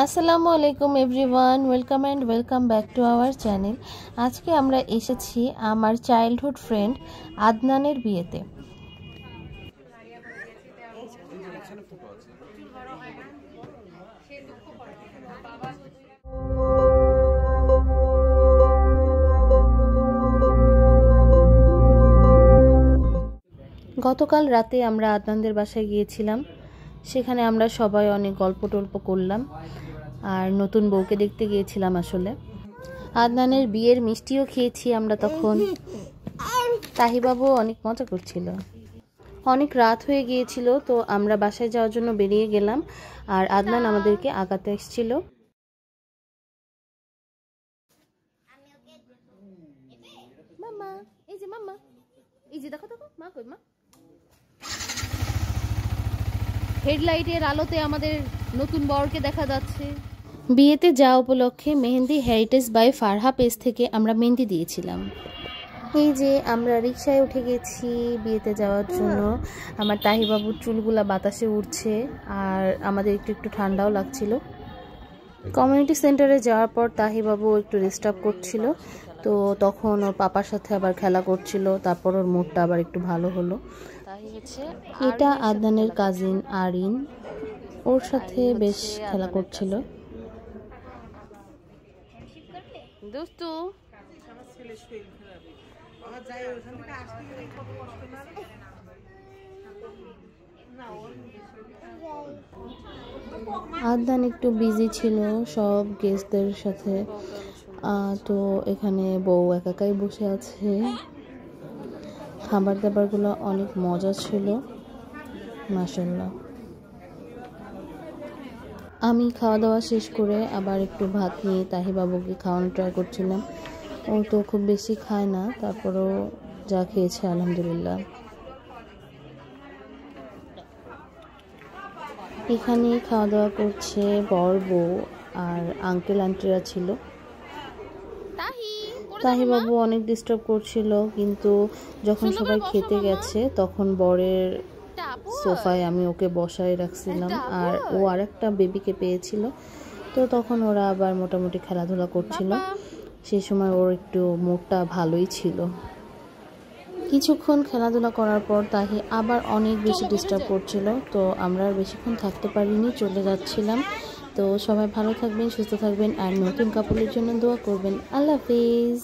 আসসালামু আলাইকুম everyone, welcome and welcome back to our channel. আজকে আমরা এসেছি আমার চাইল্ডহুড ফ্রেন্ড আদনানের বিয়েতে। গতকাল রাতে আমরা আদনানদের বাসায় গিয়েছিলাম। সেখানে আমরা সবাই অনেক গল্প টল্প করলাম আর নতুন বউকে দেখতে গিয়েছিলাম। আসলে আদনানের বিয়ের মিষ্টিও খেয়েছি আমরা তখন। তাহিবাবু অনেক মজা করছিল। অনেক রাত হয়ে গিয়েছিল, তো আমরা বাসায় যাওয়ার জন্য বেরিয়ে গেলাম আর আদনান আমাদেরকে আগাতে এসেছিল। মাম্মা এই যে, মাম্মা এই যে, দেখো দেখো মা কই, মা। হেডলাইটের আলোতে আমাদের নতুন বরকে দেখা যাচ্ছে। বিয়েতে যাওয়া উপলক্ষে Mehendi heritage by Farha page থেকে আমরা মেহেন্দি দিয়েছিলাম। এই যে আমরা রিকশায় উঠে গেছি বিয়েতে যাওয়ার জন্য। আমার তাহিবাবুর চুলগুলা বাতাসে উঠছে আর আমাদের একটু একটু ঠান্ডাও লাগছিল। কমিউনিটি সেন্টারে যাওয়ার পর তাহিবাবু একটু ডিস্টার্ব করছিল, তো তখন ওর পাপার সাথে আবার খেলা করছিল। তারপর ওর মুডটা আবার একটু ভালো হলো। এটা আদনানের কাজিন আরিন, ওর সাথে বেশ খেলা করছিল। দোস্তু আদনান একটু বিজি ছিল সব গেস্টদের সাথে, তো এখানে বউ একাই বসে আছে। খাবার দাবারগুলো অনেক মজা ছিল মাশাআল্লাহ। আমি খাওয়া দাওয়া শেষ করে আবার একটু ভাত নিয়ে তাহিবাবুকে খাওয়ানো ট্রাই করছিলাম। ও তো খুব বেশি খায় না, তারপরও যা খেয়েছে আলহামদুলিল্লাহ। এখানে খাওয়া দাওয়া করছে বর বউ আর আঙ্কেল আন্টিরা ছিল। তাহিবাবু অনেক ডিস্টার্ব করছিল, কিন্তু যখন সবাই খেতে গেছে তখন বরের সোফায় আমি ওকে বসায় রাখছিলাম আর ও আরেকটা বেবিকে পেয়েছিল, তো তখন ওরা আবার মোটামুটি খেলাধুলা করছিল। সেই সময় ওর একটু মুডটা ভালোই ছিল। কিছুক্ষণ খেলাধুলা করার পর তাহি আবার অনেক বেশি ডিস্টার্ব করছিল, তো আমরা আর বেশিক্ষণ থাকতে পারিনি, চলে যাচ্ছিলাম। তো সবাই ভালো থাকবেন, সুস্থ থাকবেন আর নতুন কাপড়ের জন্য দোয়া করবেন। আল্লাহ হাফেজ।